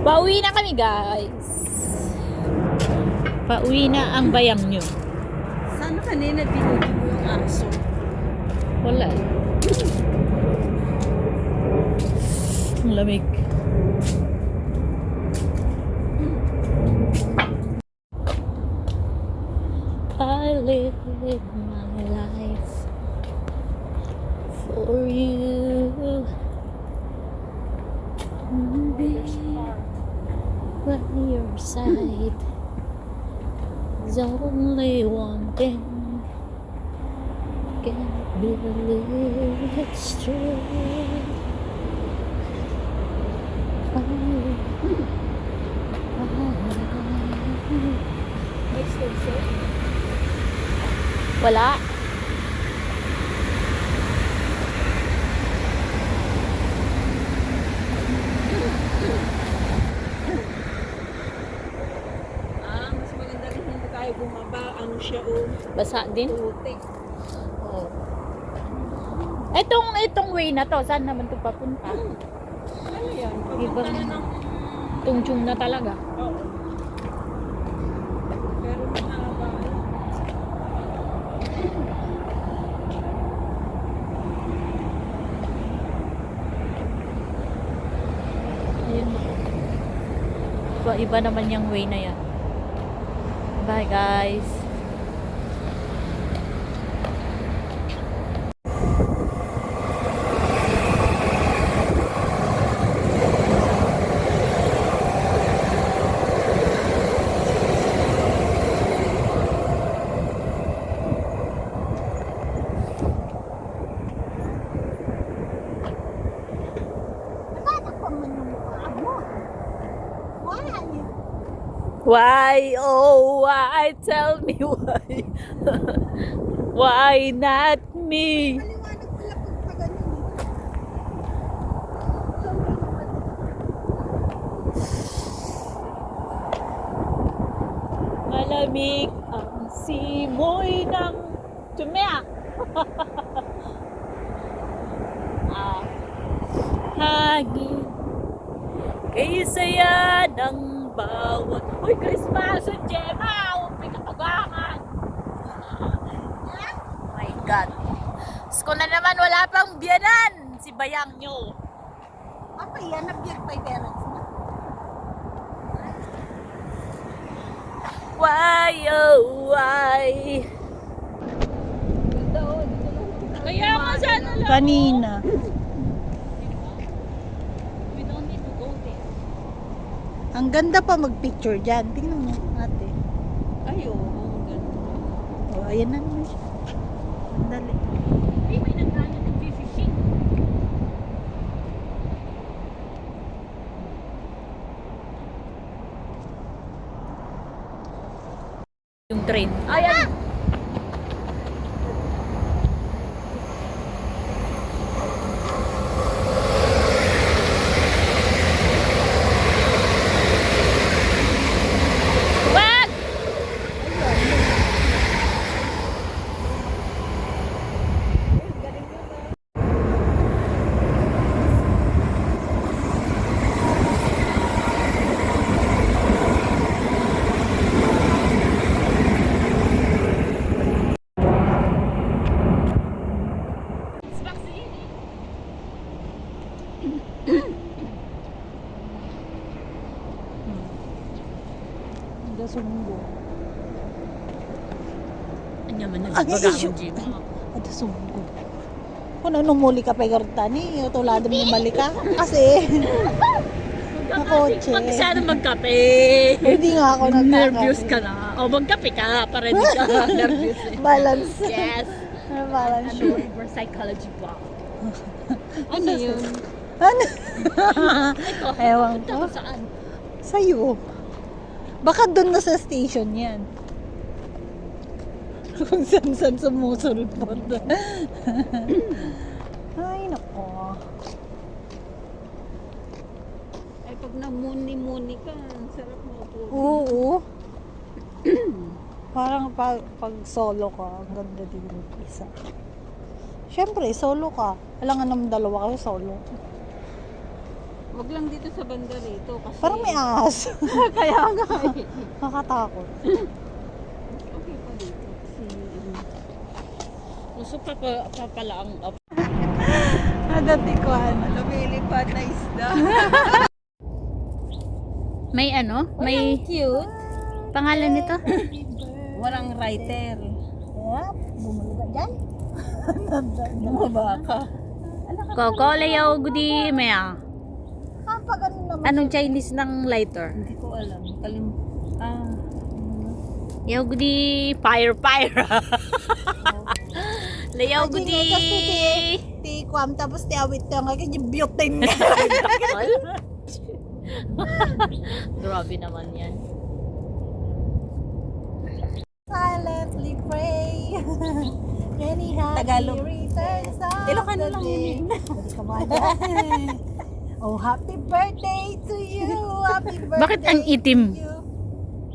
Pauwi na kami, guys. Pauwi na ang bayang nyo. Sana kanina dinugin mo yung aso. Wala. Ang lamig. I live my life for you. Be by your side. There's only one thing. Can't believe it's true. Wala. Mas maganda rin hindi tayo bumaba. Ano siya Basa din. Putik. Oh. Itong way na to, saan naman to papunta? Ano yan? Iba Papunta na ng... Tungjung na talaga. Oo. Pero mahaba. Ayun. Iba naman yung way na yan. Bye, guys. Why, oh why, tell me why. Why not me? Malamig ang simoy ng tumiyak. Hangin kay saya ng bawat. Uy, Christmas at Gemma! May katagangan! Oh my God! Sko na naman, wala pang biyanan! Si bayang nyo! Apa yan? Nabiyag pa yung parents mo? Why, oh why? Kaya nga sana lang. Kanina. We don't need to go there. Ang ganda pa mag-picture dyan. Tingnan mo, ate. Ay, oo. Ang ganda. O, ayan na naman siya. Ang dali. Ay, may nagkano nag-fishing. Yung train. Ayan. Wag! Ada sungguh. Anyaman na Ay, baga isyo. ang jeep. Ada sungguh. Kung ano muli ka pa gartani, tulad mo mali ka. Kasi, kotse. Magsana magkape. hindi nga ako nagkakape. Nervous ka na. O magkape ka para di ka nervous eh. Balance. Yes. Balance Ano, yun. reverse psychology ba? Ano yun? Ano? Ito. Ewan Ito ko. saan? Sa'yo. Baka doon na sa station yan. Kung saan-saan sumusunod po. Ay, nako. Ay, pag namuni-muni ka, ang sarap mo po. Oo. Parang pag solo ka, ang ganda din yung isa. Siyempre, solo ka. Alangan naman dalawa kayo solo. Wag lang dito sa banda rito kasi Parang may ahas. kaya nga eh. Nakatakot. Okay pa dito kasi Gusto pa pala ang up. Nadati ko lumilipad na isda. May ano? May Cute. pangalan nito? Walang writer. Kaya, bumuli ka dyan. Bumaba ka. Koko layaw gudi maya. Pag ano naman. Anong Chinese ng lighter? Hindi ko alam. Yaw gudi fire. Layaw Imagine gudi. mo, kasi Ti kwam, tapos ti awit ka nga, kaya butane nga. Grabe naman yan. Silently pray. Any happy Tagalog. returns of Ilocano the lang day. yun. Hindi ka madyan. Oh, happy birthday to you. Happy birthday. Bakit ang itim? to you.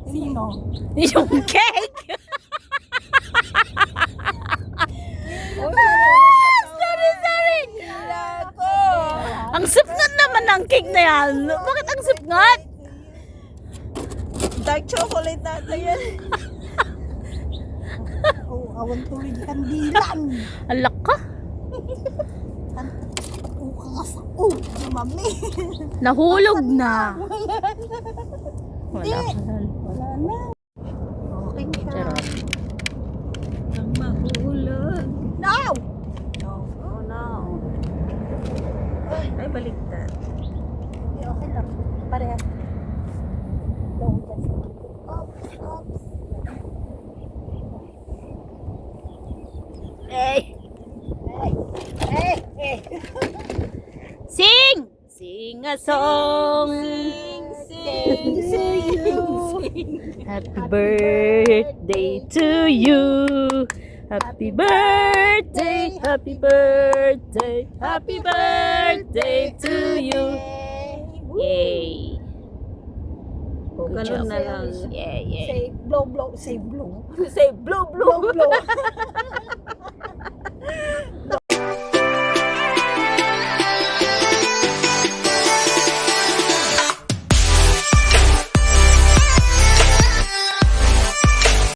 Sino? Yung cake! Sorry! Ang sipngat naman ng cake na yan. Bakit ang sipngat? Dark chocolate natin yan. Oh, awan tuloy di kandilan. Alak ka. Oh, kangas. Oh, mami. Nahulog na. Wala. Wala na. Okay ka. Charot. Ang mahulog. No! Oh no. Ay, baliktad. Okay, okay lang. Parehas. Don't just... Oops, oops. Hey! Hey, hey. Sing! Sing a song! Happy birthday to you! Happy birthday! Happy birthday! Happy birthday to you! Yay! O, Good ganun job. na lang. Yeah, yeah. Say blow, blow. Say blow. Say blow, blow. Blow, blow.